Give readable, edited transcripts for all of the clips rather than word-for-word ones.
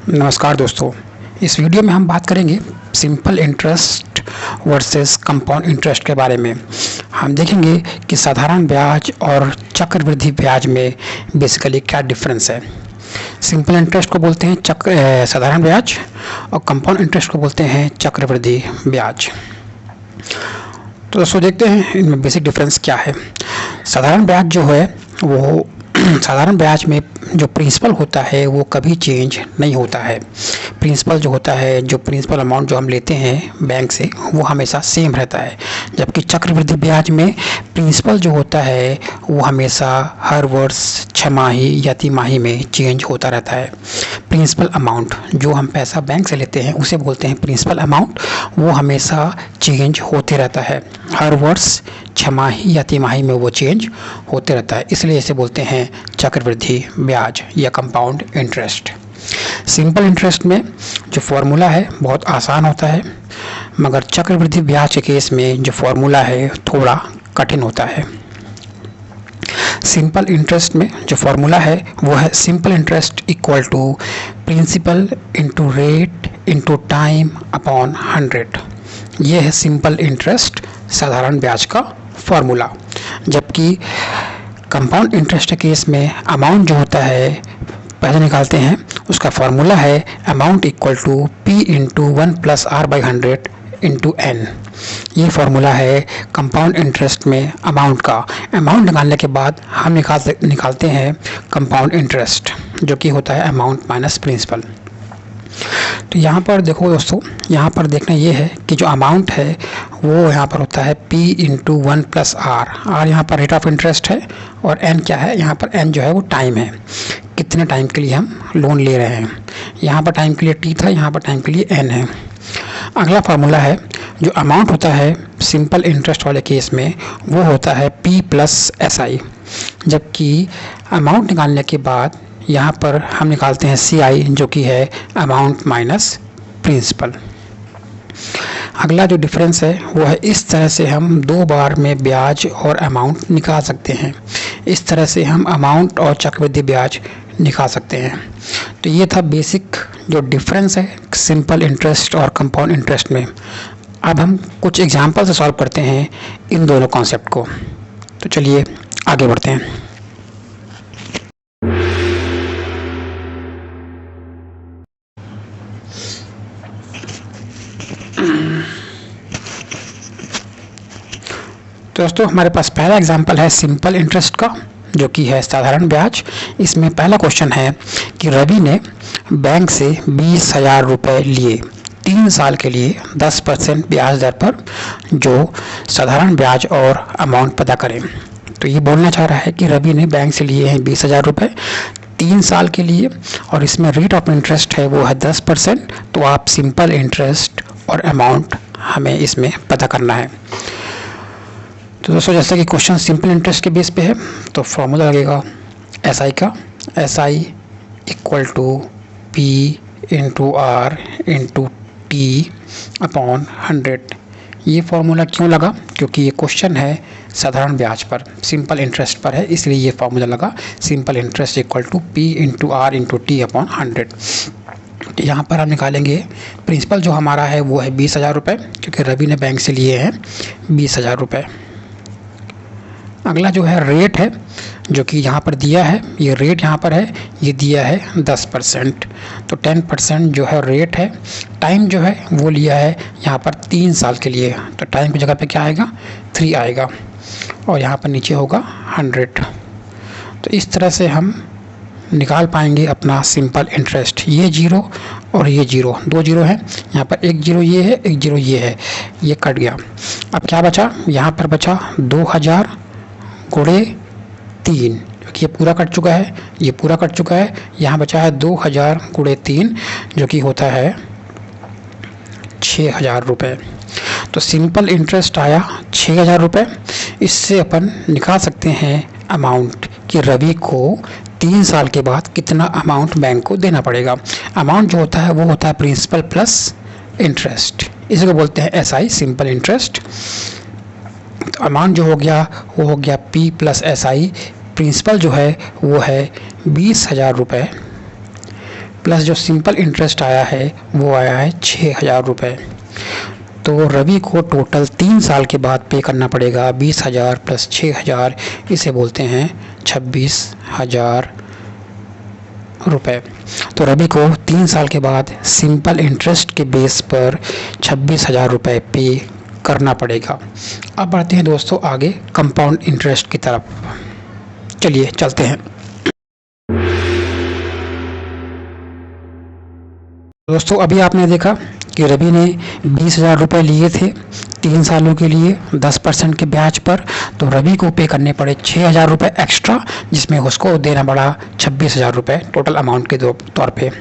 नमस्कार दोस्तों, इस वीडियो में हम बात करेंगे simple interest versus compound interest के बारे में। हम देखेंगे कि साधारण ब्याज और चक्रवृद्धि ब्याज में बेसिकली क्या डिफरेंस है। सिंपल इंटरेस्ट को बोलते हैं साधारण ब्याज और कंपाउंड इंटरेस्ट को बोलते हैं चक्रवृद्धि ब्याज। तो दोस्तों देखते हैं इनमें बेसिक डिफरेंस क्या है। साधारण ब्याज जो है वो साधारण ब्याज में जो प्रिंसिपल होता है वो कभी चेंज नहीं होता है। प्रिंसिपल जो होता है, जो प्रिंसिपल अमाउंट जो हम लेते हैं बैंक से, वो हमेशा सेम रहता है। जबकि चक्रवृद्धि ब्याज में प्रिंसिपल जो होता है वो हमेशा हर वर्ष छमाही या तिमाही में चेंज होता रहता है। प्रिंसिपल अमाउंट जो हम पैसा बैंक से लेते हैं उसे बोलते हैं प्रिंसिपल अमाउंट, वो हमेशा चेंज होते रहता है। हर वर्ष छमाही या तिमाही में वो चेंज होते रहता है, इसलिए इसे बोलते हैं चक्रवृद्धि ब्याज या कंपाउंड इंटरेस्ट। सिंपल इंटरेस्ट में जो फॉर्मूला है बहुत आसान होता है, मगर चक्रवृद्धि ब्याज के केस में जो फॉर्मूला है थोड़ा कठिन होता है। सिंपल इंटरेस्ट में जो फॉर्मूला है वो है simple interest equal to principal into rate into time upon 100। ये है सिंपल इंटरेस्ट साधारण ब्याज का फॉर्मूला। जबकि कंपाउंड इंटरेस्ट के केस में अमाउंट जो होता है पहले निकालते हैं, उसका फॉर्मूला है amount equal to P into 1+r/100 into n। ये फार्मूला है कंपाउंड इंटरेस्ट में अमाउंट का। अमाउंट निकालने के बाद हम निकालते हैं कंपाउंड इंटरेस्ट, जो कि होता है अमाउंट माइनस प्रिंसिपल। तो यहाँ पर देखो दोस्तों, यहाँ पर देखना ये है कि जो अमाउंट है वो यहाँ पर होता है P इंटू 1+r। r यहाँ पर रेट ऑफ इंटरेस्ट है और n क्या है, यहाँ पर n जो है वो टाइम है, कितने टाइम के लिए हम लोन ले रहे हैं। यहाँ पर टाइम के लिए t था, यहाँ पर टाइम के लिए n है। अगला फार्मूला है जो अमाउंट होता है सिंपल इंटरेस्ट वाले केस में वो होता है P प्लस SI। जबकि अमाउंट निकालने के बाद यहाँ पर हम निकालते हैं CI, जो कि है अमाउंट माइनस प्रिंसिपल। अगला जो डिफरेंस है वो है इस तरह से हम दो बार में ब्याज और अमाउंट निकाल सकते हैं। इस तरह से हम अमाउंट और चक्रवृद्धि ब्याज निकाल सकते हैं। तो ये था बेसिक जो डिफरेंस है सिंपल इंटरेस्ट और कंपाउंड इंटरेस्ट में। अब हम कुछ एग्जांपल से सॉल्व करते हैं इन दोनों कॉन्सेप्ट को। तो चलिए आगे बढ़ते हैं। तो दोस्तों हमारे पास पहला एग्जांपल है सिंपल इंटरेस्ट का, जो कि है साधारण ब्याज। इसमें पहला क्वेश्चन है कि रवि ने बैंक से 20,000 रुपये लिए 3 साल के लिए 10% ब्याज दर पर, जो साधारण ब्याज और अमाउंट पता करें। तो ये बोलना चाह रहा है कि रवि ने बैंक से लिए हैं 20,000 रुपये 3 साल के लिए और इसमें रेट ऑफ इंटरेस्ट है वो है 10%। तो आप सिंपल इंटरेस्ट और अमाउंट हमें इसमें पता करना है। तो दोस्तों जैसा कि क्वेश्चन सिंपल इंटरेस्ट के बेस पे है, तो फॉर्मूला लगेगा SI का, SI equal to P into R into T upon 100। ये फार्मूला क्यों लगा? क्योंकि ये क्वेश्चन है साधारण ब्याज पर, सिंपल इंटरेस्ट पर है, इसलिए ये फार्मूला लगा simple interest equal to P into R into T upon 100। यहाँ पर हम निकालेंगे प्रिंसिपल जो हमारा है वो है 20,000 रुपये, क्योंकि रवि ने बैंक से लिए हैं 20,000 रुपये। अगला जो है रेट है, जो कि यहाँ पर दिया है, ये रेट यहाँ पर है, ये दिया है 10%। तो 10% जो है रेट है। टाइम जो है वो लिया है यहाँ पर 3 साल के लिए, तो टाइम की जगह पे क्या आएगा 3 आएगा और यहाँ पर नीचे होगा 100। तो इस तरह से हम निकाल पाएंगे अपना सिंपल इंटरेस्ट। ये जीरो और ये जीरो, 2 जीरो है, यहाँ पर 1 जीरो ये है, 1 जीरो ये है, ये कट गया। अब क्या बचा, यहाँ पर बचा 2000 गुणे 3, क्योंकि ये पूरा कट चुका है, ये पूरा कट चुका है। यहाँ बचा है 2000 गुणे 3, जो कि होता है 6,000 रुपये। तो सिंपल इंटरेस्ट आया 6,000 रुपये। इससे अपन निकाल सकते हैं अमाउंट कि रवि को 3 साल के बाद कितना अमाउंट बैंक को देना पड़ेगा। अमाउंट जो होता है वो होता है प्रिंसिपल प्लस इंटरेस्ट, इसी को बोलते हैं SI सिंपल इंटरेस्ट। तो अमाउंट जो हो गया वो हो गया P प्लस SI। प्रिंसिपल जो है वो है 20,000 रुपये प्लस जो सिंपल इंटरेस्ट आया है वो आया है 6,000 रुपये। तो रवि को टोटल 3 साल के बाद पे करना पड़ेगा 20,000 प्लस 6,000, इसे बोलते हैं 26,000 रुपये। तो रवि को 3 साल के बाद सिंपल इंटरेस्ट के बेस पर 26,000 रुपये पे करना पड़ेगा। अब बढ़ते हैं दोस्तों आगे कंपाउंड इंटरेस्ट की तरफ। चलिए चलते हैं। दोस्तों अभी आपने देखा कि रवि ने 20,000 रुपये लिए थे 3 सालों के लिए 10% के ब्याज पर। तो रवि को पे करने पड़े 6,000 रुपये एक्स्ट्रा, जिसमें उसको देना पड़ा 26,000 रुपये टोटल अमाउंट के तौर पे।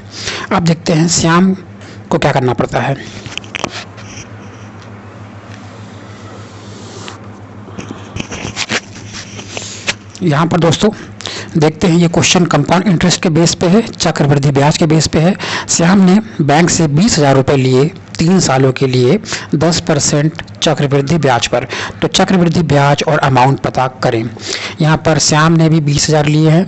अब देखते हैं श्याम को क्या करना पड़ता है। यहाँ पर दोस्तों देखते हैं, ये क्वेश्चन कंपाउंड इंटरेस्ट के बेस पे है, चक्रवृद्धि ब्याज के बेस पे है। श्याम ने बैंक से 20,000 रुपये लिए 3 सालों के लिए 10% चक्रवृद्धि ब्याज पर। तो चक्रवृद्धि ब्याज और अमाउंट पता करें। यहाँ पर श्याम ने भी 20,000 लिए हैं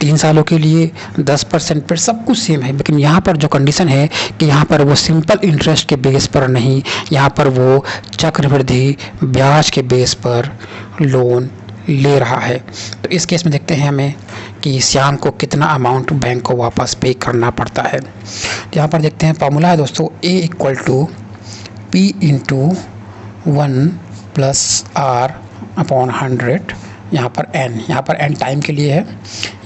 3 सालों के लिए 10% पर, सब कुछ सेम है। लेकिन यहाँ पर जो कंडीशन है कि यहाँ पर वो सिंपल इंटरेस्ट के बेस पर नहीं, यहाँ पर वो चक्रवृद्धि ब्याज के बेस पर लोन ले रहा है। तो इस केस में देखते हैं हमें कि श्याम को कितना अमाउंट बैंक को वापस पे करना पड़ता है। तो यहाँ पर देखते हैं फॉर्मूला है दोस्तों, A equal to P into 1 plus R upon 100, यहाँ पर N टाइम के लिए है।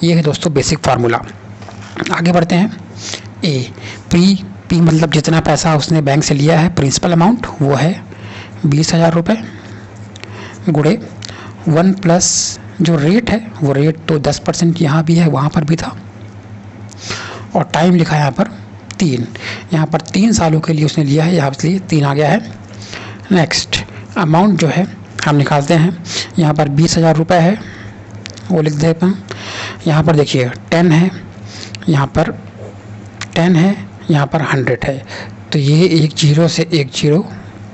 ये है दोस्तों बेसिक फार्मूला। आगे बढ़ते हैं। P मतलब जितना पैसा उसने बैंक से लिया है प्रिंसिपल अमाउंट वो है 20,000 रुपये, गुणे 1 प्लस जो रेट है वो रेट तो 10% यहाँ भी है वहाँ पर भी था, और टाइम लिखा है यहाँ पर 3। यहाँ पर 3 सालों के लिए उसने लिया है, यहाँ इसलिए 3 आ गया है। नेक्स्ट अमाउंट जो है हम निकालते हैं। यहाँ पर 20,000 रुपये है वो लिख देते हैं। यहाँ पर देखिए 10 है, यहाँ पर 10 है, यहाँ पर 100 है। तो ये एक 0 से एक 0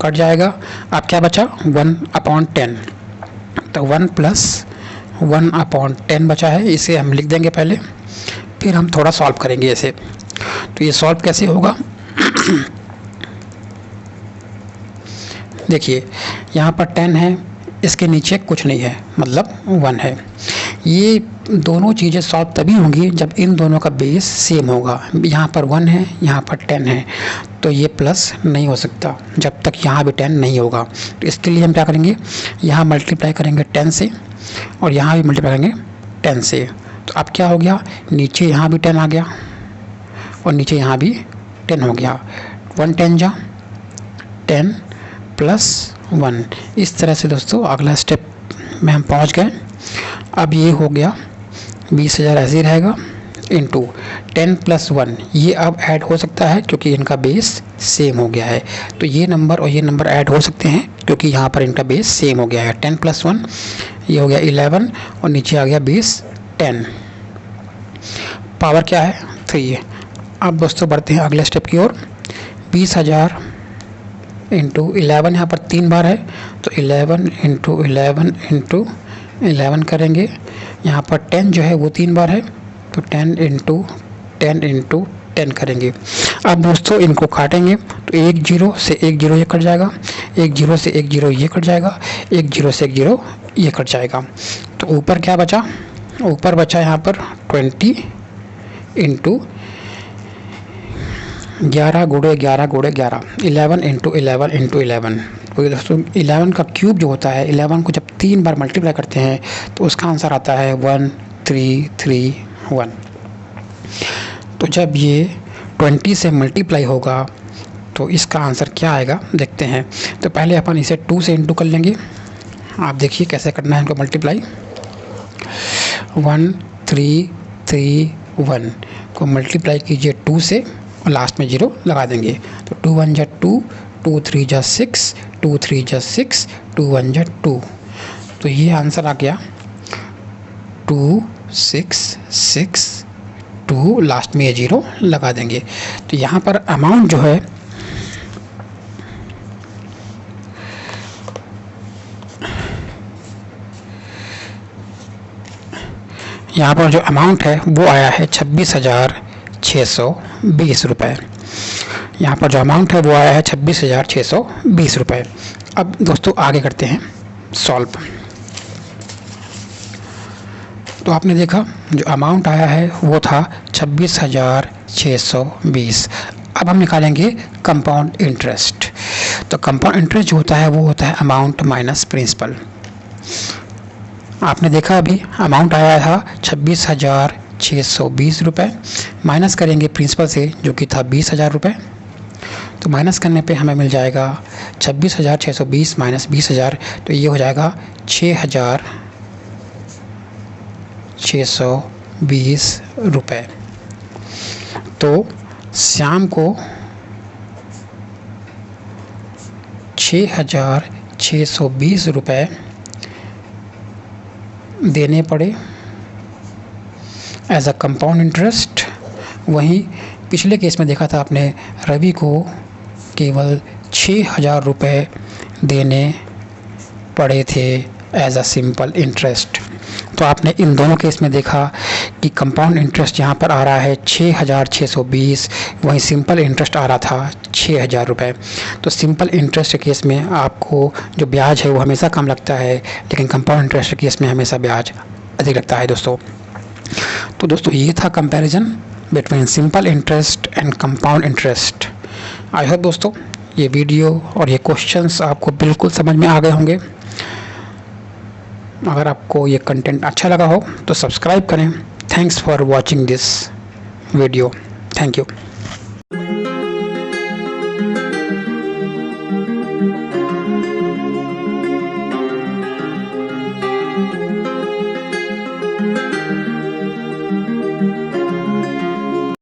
कट जाएगा। अब क्या बचा 1/10। तो 1 प्लस 1/10 बचा है, इसे हम लिख देंगे पहले, फिर हम थोड़ा सॉल्व करेंगे इसे। तो ये सॉल्व कैसे होगा देखिए, यहाँ पर 10 है, इसके नीचे कुछ नहीं है मतलब 1 है। ये दोनों चीज़ें सॉल्व तभी होंगी जब इन दोनों का बेस सेम होगा। यहाँ पर 1 है, यहाँ पर 10 है, तो ये प्लस नहीं हो सकता जब तक यहाँ भी 10 नहीं होगा। तो इसके लिए हम क्या करेंगे, यहाँ मल्टीप्लाई करेंगे 10 से और यहाँ भी मल्टीप्लाई करेंगे 10 से। तो अब क्या हो गया, नीचे यहाँ भी 10 आ गया और नीचे यहाँ भी 10 हो गया। 1 10 जा 10 प्लस 1। इस तरह से दोस्तों अगला स्टेप में हम पहुँच गए। अब ये हो गया 20,000 ऐसे ही रहेगा इंटू 10 प्लस 1। ये अब ऐड हो सकता है क्योंकि इनका बेस सेम हो गया है। तो ये नंबर और ये नंबर ऐड हो सकते हैं क्योंकि यहाँ पर इनका बेस सेम हो गया है। 10 प्लस 1 ये हो गया 11 और नीचे आ गया बेस 10। पावर क्या है 3। अब दोस्तों बढ़ते हैं अगले स्टेप की ओर। 20,000 इंटू 11, यहाँ पर 3 बार है तो 11 इंटू 11 इंटू 11 करेंगे। यहाँ पर 10 जो है वो 3 बार है तो 10 इंटू 10 इंटू 10 करेंगे। अब दोस्तों इनको काटेंगे तो 1 0 से 1 0 ये कट जाएगा, 1 0 से 1 0 ये कट जाएगा, 1 0 से 1 0 ये कट जाएगा। तो ऊपर क्या बचा, ऊपर बचा यहाँ पर 20 इंटू 11 गुणे 11 गुणे 11, 11 इंटू 11 इंटू 11। तो दोस्तों 11 का क्यूब जो होता है, 11 को जब 3 बार मल्टीप्लाई करते हैं तो उसका आंसर आता है 1331। तो जब ये 20 से मल्टीप्लाई होगा तो इसका आंसर क्या आएगा देखते हैं। तो पहले अपन इसे 2 से इंटू कर लेंगे। आप देखिए कैसे करना है इनको मल्टीप्लाई। 1331 को मल्टीप्लाई कीजिए 2 से और लास्ट में 0 लगा देंगे। तो 2 1 जा 2, 2 3 जा 6, 2 3 जा 6, 2 1 जा 2। तो ये आंसर आ गया 2662, लास्ट में ये 0 लगा देंगे। तो यहाँ पर अमाउंट जो है यहाँ पर जो अमाउंट है वो आया है 26,600 26,620 रुपये। यहाँ पर जो अमाउंट है वो आया है 26,620 रुपये। अब दोस्तों आगे करते हैं सॉल्व। तो आपने देखा जो अमाउंट आया है वो था 26,620। अब हम निकालेंगे कंपाउंड इंटरेस्ट। तो कंपाउंड इंटरेस्ट जो होता है वो होता है अमाउंट माइनस प्रिंसिपल। आपने देखा अभी अमाउंट आया था 26,620 रुपये, माइनस करेंगे प्रिंसिपल से जो कि था 20,000 रुपये। तो माइनस करने पे हमें मिल जाएगा 26,620 माइनस 20,000, तो ये हो जाएगा 6,620 रुपये। तो श्याम को 6,620 रुपये देने पड़े एज अ कंपाउंड इंटरेस्ट। वहीं पिछले केस में देखा था आपने रवि को केवल 6,000 रुपये देने पड़े थे एज अ सिंपल इंटरेस्ट। तो आपने इन दोनों केस में देखा कि कंपाउंड इंटरेस्ट यहाँ पर आ रहा है 6,620, वहीं सिंपल इंटरेस्ट आ रहा था 6,000 रुपये। तो सिंपल इंटरेस्ट के केस में आपको जो ब्याज है वो हमेशा कम लगता है, लेकिन कंपाउंड इंटरेस्ट के केस में हमेशा ब्याज अधिक लगता है दोस्तों। तो दोस्तों ये था comparison between simple interest and compound interest. I hope दोस्तों ये वीडियो और ये क्वेश्चंस आपको बिल्कुल समझ में आ गए होंगे। अगर आपको ये कंटेंट अच्छा लगा हो तो सब्सक्राइब करें। Thanks for watching this video. Thank you.